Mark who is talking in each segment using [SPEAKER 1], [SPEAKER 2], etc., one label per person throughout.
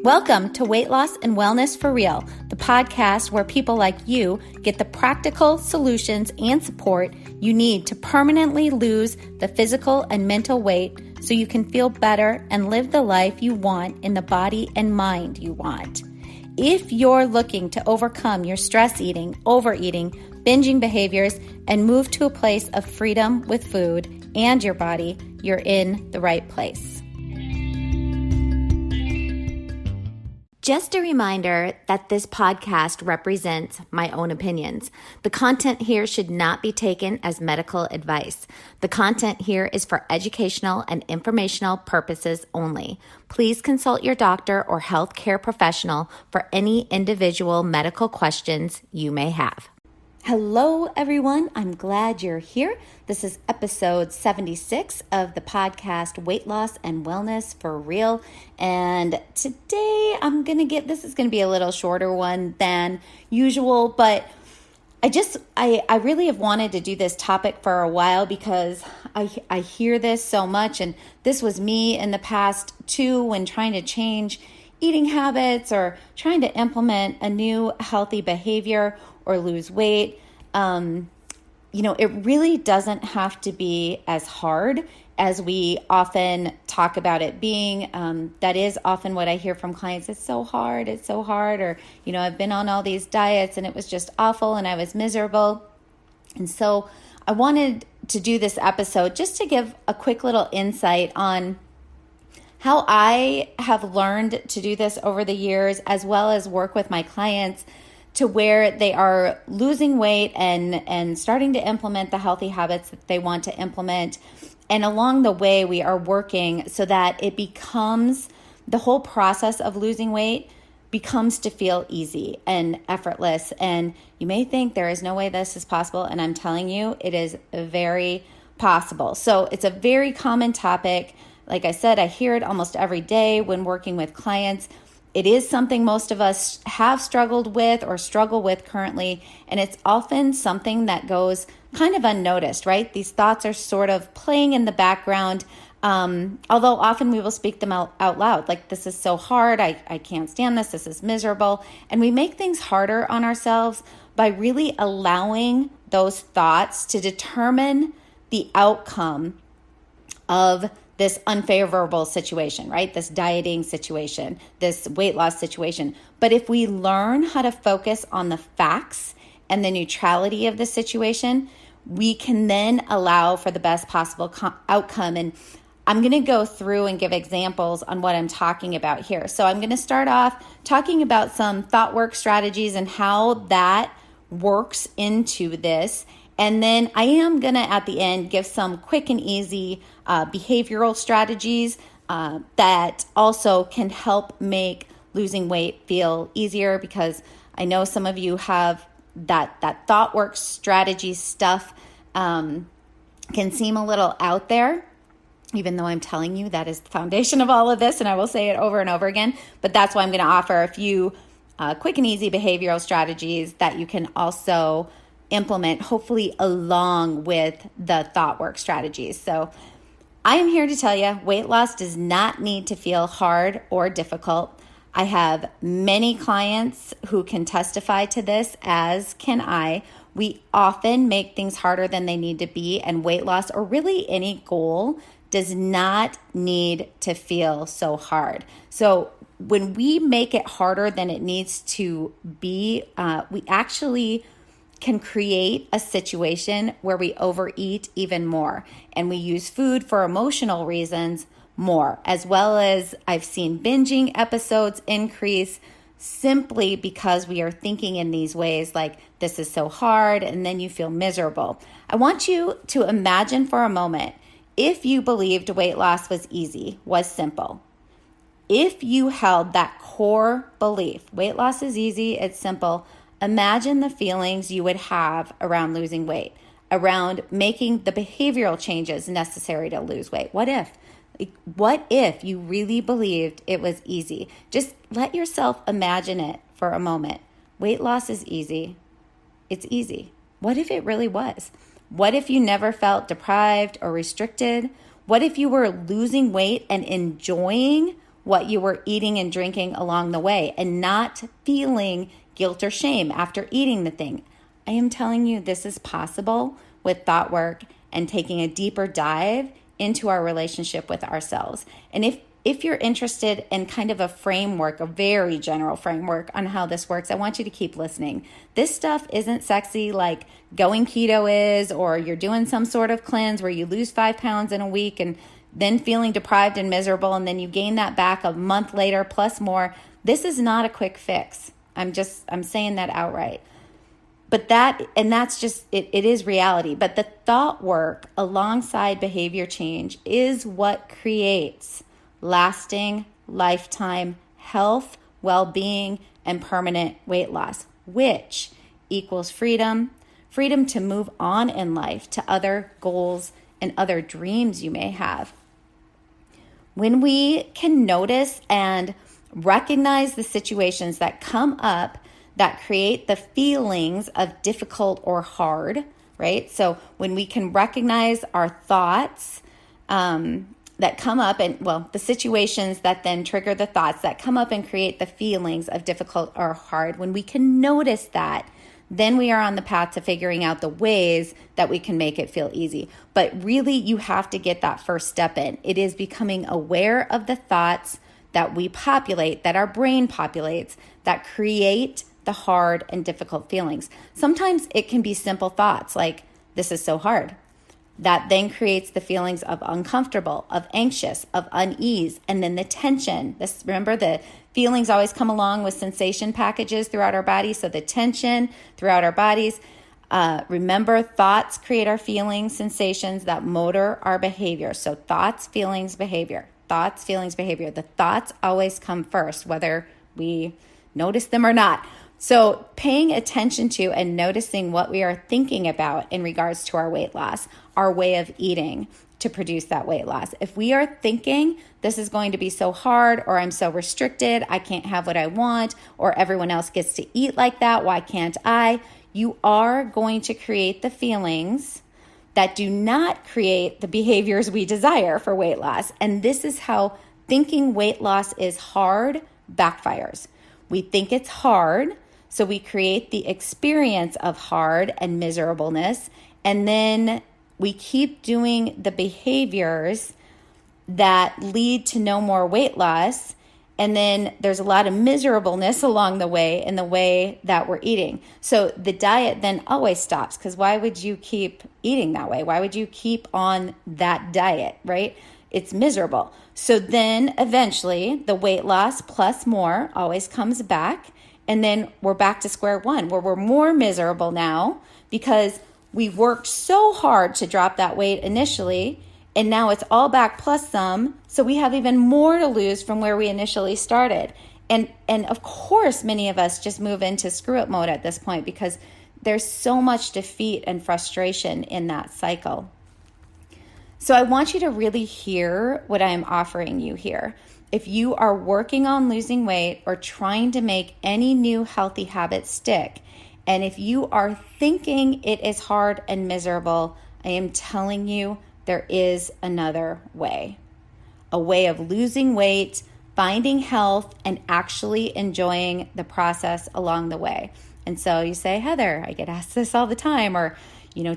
[SPEAKER 1] Welcome to Weight Loss and Wellness for Real, the podcast where people like you get the practical solutions and support you need to permanently lose the physical and mental weight so you can feel better and live the life you want in the body and mind you want. If you're looking to overcome your stress eating, overeating, binging behaviors, and move to a place of freedom with food and your body, you're in the right place. Just a reminder that this podcast represents my own opinions. The content here should not be taken as medical advice. The content here is for educational and informational purposes only. Please consult your doctor or healthcare professional for any individual medical questions you may have. Hello, everyone. I'm glad you're here. This is episode 76 of the podcast Weight Loss and Wellness for Real. And today this is going to be a little shorter one than usual, but I really have wanted to do this topic for a while because I hear this so much. And this was me in the past too, when trying to change eating habits or trying to implement a new healthy behavior or lose weight. It really doesn't have to be as hard as we often talk about it being. That is often what I hear from clients. It's so hard. Or, I've been on all these diets and it was just awful and I was miserable. And so I wanted to do this episode just to give a quick little insight on how I have learned to do this over the years, as well as work with my clients to where they are losing weight and starting to implement the healthy habits that they want to implement. And along the way, we are working so that it becomes, the whole process of losing weight becomes to feel easy and effortless. And you may think there is no way this is possible. And I'm telling you, it is very possible. So it's a very common topic. Like I said, I hear it almost every day when working with clients. It is something most of us have struggled with or struggle with currently, and it's often something that goes kind of unnoticed, right? These thoughts are sort of playing in the background, although often we will speak them out loud, like, this is so hard, I can't stand this is miserable. And we make things harder on ourselves by really allowing those thoughts to determine the outcome of this unfavorable situation, right? This dieting situation, this weight loss situation. But if we learn how to focus on the facts and the neutrality of the situation, we can then allow for the best possible outcome. And I'm going to go through and give examples on what I'm talking about here. So I'm going to start off talking about some thought work strategies and how that works into this. And then I am going to, at the end, give some quick and easy behavioral strategies that also can help make losing weight feel easier, because I know some of you have that thought work strategy stuff can seem a little out there, even though I'm telling you that is the foundation of all of this, and I will say it over and over again. But that's why I'm going to offer a few quick and easy behavioral strategies that you can also implement, hopefully along with the thought work strategies. So I am here to tell you, weight loss does not need to feel hard or difficult. I have many clients who can testify to this, as can I. We often make things harder than they need to be, and weight loss, or really any goal, does not need to feel so hard. So when we make it harder than it needs to be, we actually can create a situation where we overeat even more, and we use food for emotional reasons more, as well as I've seen binging episodes increase simply because we are thinking in these ways like, this is so hard, and then you feel miserable. I want you to imagine for a moment, if you believed weight loss was easy, was simple. If you held that core belief, weight loss is easy, it's simple, imagine the feelings you would have around losing weight, around making the behavioral changes necessary to lose weight. What if you really believed it was easy? Just let yourself imagine it for a moment. Weight loss is easy. It's easy. What if it really was? What if you never felt deprived or restricted? What if you were losing weight and enjoying what you were eating and drinking along the way and not feeling guilt or shame after eating the thing. I am telling you, this is possible with thought work and taking a deeper dive into our relationship with ourselves. And if you're interested in kind of a framework, a very general framework on how this works, I want you to keep listening. This stuff isn't sexy like going keto is, or you're doing some sort of cleanse where you lose 5 pounds in a week and then feeling deprived and miserable, and then you gain that back a month later plus more. This is not a quick fix. I'm saying that outright. But that's just, it is reality. But the thought work alongside behavior change is what creates lasting, lifetime health, well-being, and permanent weight loss, which equals freedom to move on in life to other goals and other dreams you may have. When we can notice and recognize the situations that come up that create the feelings of difficult or hard, right? So when we can recognize our thoughts that come up the situations that then trigger the thoughts that come up and create the feelings of difficult or hard, when we can notice that, then we are on the path to figuring out the ways that we can make it feel easy. But really, you have to get that first step in. It is becoming aware of the thoughts that we populate, that our brain populates, that create the hard and difficult feelings. Sometimes it can be simple thoughts like, this is so hard. That then creates the feelings of uncomfortable, of anxious, of unease, and then the tension. Remember, the feelings always come along with sensation packages throughout our body. So the tension throughout our bodies. Remember, thoughts create our feelings, sensations that motor our behavior. So thoughts, feelings, behavior. Thoughts, feelings, behavior. The thoughts always come first, whether we notice them or not. So paying attention to and noticing what we are thinking about in regards to our weight loss, our way of eating to produce that weight loss. If we are thinking this is going to be so hard, or I'm so restricted, I can't have what I want, or everyone else gets to eat like that, why can't I? You are going to create the feelings that do not create the behaviors we desire for weight loss. And this is how thinking weight loss is hard backfires. We think it's hard, so we create the experience of hard and miserableness, and then we keep doing the behaviors that lead to no more weight loss, and then there's a lot of miserableness along the way in the way that we're eating. So the diet then always stops, because why would you keep eating that way? Why would you keep on that diet, right? It's miserable. So then eventually the weight loss plus more always comes back. And then we're back to square one, where we're more miserable now because we worked so hard to drop that weight initially, and now it's all back plus some. So we have even more to lose from where we initially started. And of course, many of us just move into screw it mode at this point because there's so much defeat and frustration in that cycle. So I want you to really hear what I am offering you here. If you are working on losing weight or trying to make any new healthy habits stick, and if you are thinking it is hard and miserable, I am telling you there is another way. A way of losing weight, finding health, and actually enjoying the process along the way. And so you say, Heather, I get asked this all the time, or,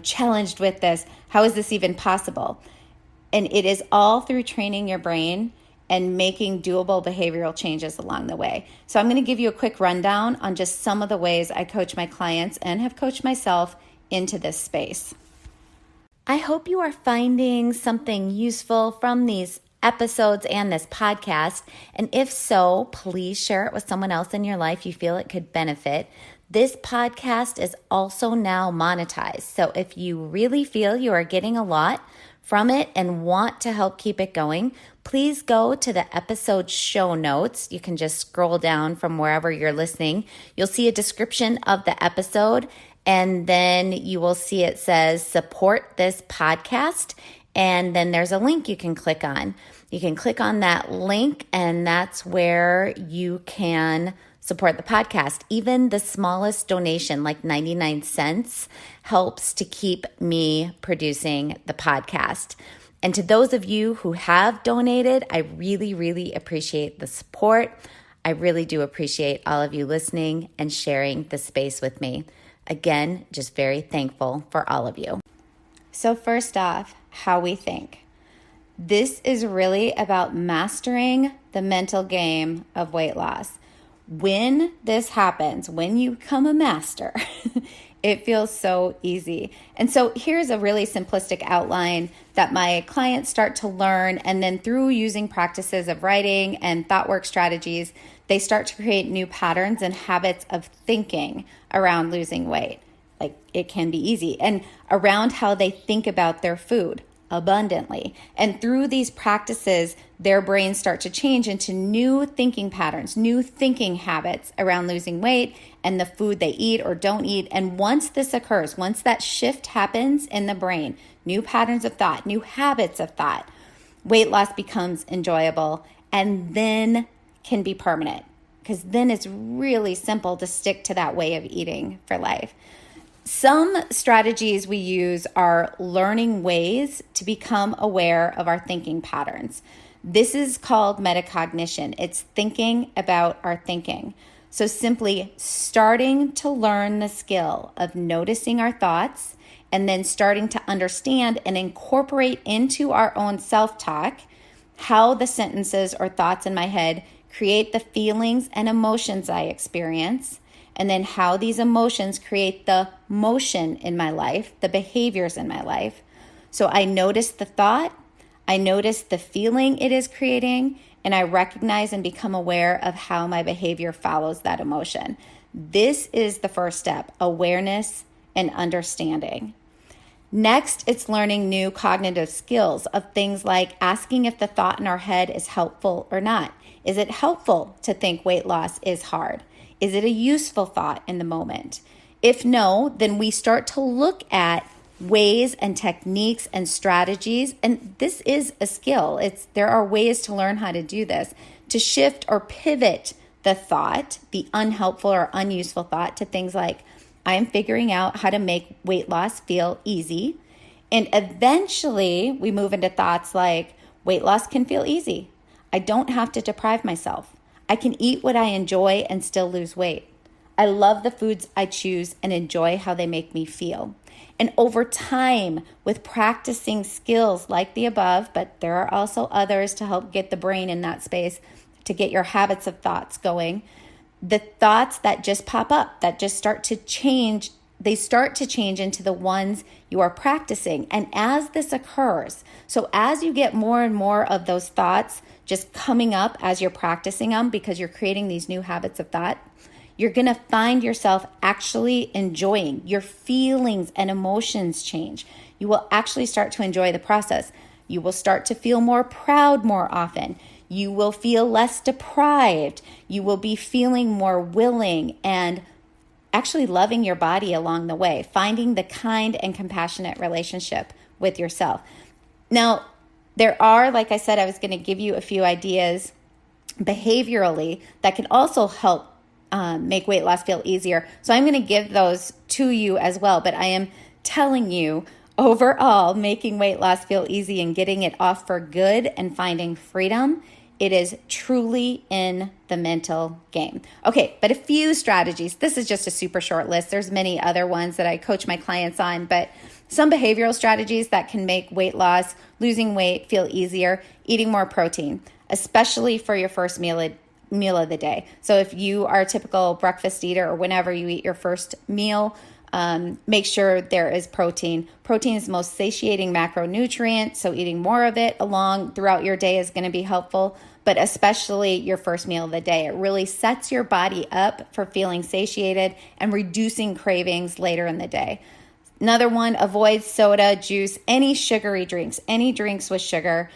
[SPEAKER 1] challenged with this. How is this even possible? And it is all through training your brain and making doable behavioral changes along the way. So I'm going to give you a quick rundown on just some of the ways I coach my clients and have coached myself into this space. I hope you are finding something useful from these episodes and this podcast. And if so, please share it with someone else in your life you feel it could benefit. This podcast is also now monetized. So if you really feel you are getting a lot from it and want to help keep it going, please go to the episode show notes. You can just scroll down from wherever you're listening. You'll see a description of the episode, and then you will see it says support this podcast, and then there's a link you can click on. You can click on that link, and that's where you can support the podcast. Even the smallest donation, like 99 cents, helps to keep me producing the podcast. And to those of you who have donated, I really, really appreciate the support. I really do appreciate all of you listening and sharing the space with me. Again, just very thankful for all of you. So first off, how we think. This is really about mastering the mental game of weight loss. When this happens, when you become a master, it feels so easy. And so here's a really simplistic outline that my clients start to learn. And then through using practices of writing and thought work strategies, they start to create new patterns and habits of thinking around losing weight. Like it can be easy. And around how they think about their food abundantly. And through these practices, their brains start to change into new thinking patterns, new thinking habits around losing weight and the food they eat or don't eat. And once this occurs, once that shift happens in the brain, new patterns of thought, new habits of thought, weight loss becomes enjoyable and then can be permanent, because then it's really simple to stick to that way of eating for life. Some strategies we use are learning ways to become aware of our thinking patterns. This is called metacognition. It's thinking about our thinking. So simply starting to learn the skill of noticing our thoughts and then starting to understand and incorporate into our own self-talk how the sentences or thoughts in my head create the feelings and emotions I experience, and then how these emotions create the motion in my life, the behaviors in my life. So I notice the thought, I notice the feeling it is creating, and I recognize and become aware of how my behavior follows that emotion. This is the first step, awareness and understanding. Next, it's learning new cognitive skills of things like asking if the thought in our head is helpful or not. Is it helpful to think weight loss is hard? Is it a useful thought in the moment? If no, then we start to look at ways and techniques and strategies. And this is a skill. There are ways to learn how to do this, to shift or pivot the thought, the unhelpful or unuseful thought, to things like, I am figuring out how to make weight loss feel easy. And eventually we move into thoughts like, weight loss can feel easy. I don't have to deprive myself. I can eat what I enjoy and still lose weight. I love the foods I choose and enjoy how they make me feel. And over time, with practicing skills like the above, but there are also others to help get the brain in that space, to get your habits of thoughts going, the thoughts that just pop up, that just start to change, they start to change into the ones you are practicing. And as this occurs, so as you get more and more of those thoughts just coming up as you're practicing them, because you're creating these new habits of thought, you're going to find yourself actually enjoying your feelings and emotions change. You will actually start to enjoy the process. You will start to feel more proud more often. You will feel less deprived. You will be feeling more willing and actually loving your body along the way, finding the kind and compassionate relationship with yourself. Now, there are, like I said, I was going to give you a few ideas behaviorally that can also help make weight loss feel easier. So I'm going to give those to you as well. But I am telling you, overall, making weight loss feel easy and getting it off for good and finding freedom, it is truly in the mental game. Okay, but a few strategies. This is just a super short list. There's many other ones that I coach my clients on, but some behavioral strategies that can make weight loss, losing weight feel easier: eating more protein, especially for your first meal of the day. So if you are a typical breakfast eater or whenever you eat your first meal, make sure there is protein. Protein is the most satiating macronutrient, so eating more of it throughout your day is going to be helpful, but especially your first meal of the day. It really sets your body up for feeling satiated and reducing cravings later in the day. Another one, avoid soda, juice, any sugary drinks, any drinks with sugar.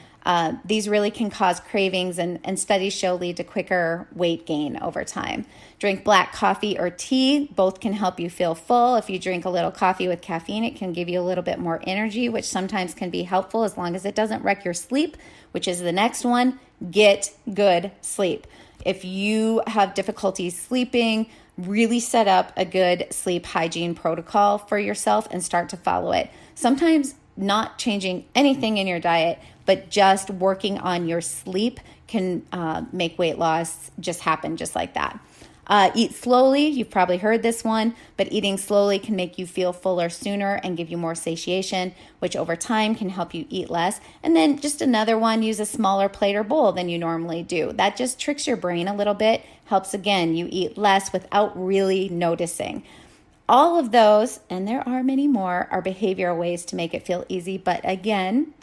[SPEAKER 1] These really can cause cravings, and studies show lead to quicker weight gain over time. Drink black coffee or tea. Both can help you feel full. If you drink a little coffee with caffeine, it can give you a little bit more energy, which sometimes can be helpful as long as it doesn't wreck your sleep, which is the next one. Get good sleep. If you have difficulty sleeping, really set up a good sleep hygiene protocol for yourself and start to follow it. Sometimes not changing anything in your diet, but just working on your sleep can make weight loss just happen just like that. Eat slowly. You've probably heard this one, but eating slowly can make you feel fuller sooner and give you more satiation, which over time can help you eat less. And then just another one, use a smaller plate or bowl than you normally do. That just tricks your brain a little bit, helps again, you eat less without really noticing. All of those, and there are many more, are behavioral ways to make it feel easy. But again,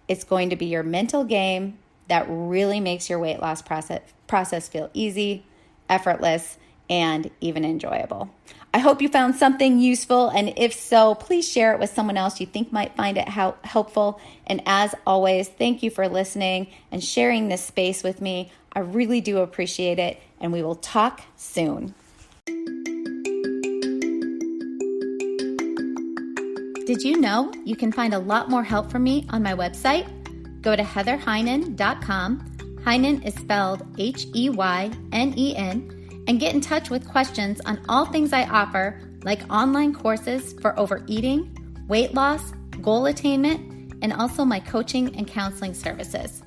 [SPEAKER 1] it's going to be your mental game that really makes your weight loss process feel easy, effortless, and even enjoyable. I hope you found something useful, and if so, please share it with someone else you think might find it helpful. And as always, thank you for listening and sharing this space with me. I really do appreciate it, and we will talk soon. Did you know you can find a lot more help from me on my website? Go to heatherheynen.com. Heynen is spelled Heynen, and get in touch with questions on all things I offer, like online courses for overeating, weight loss, goal attainment, and also my coaching and counseling services.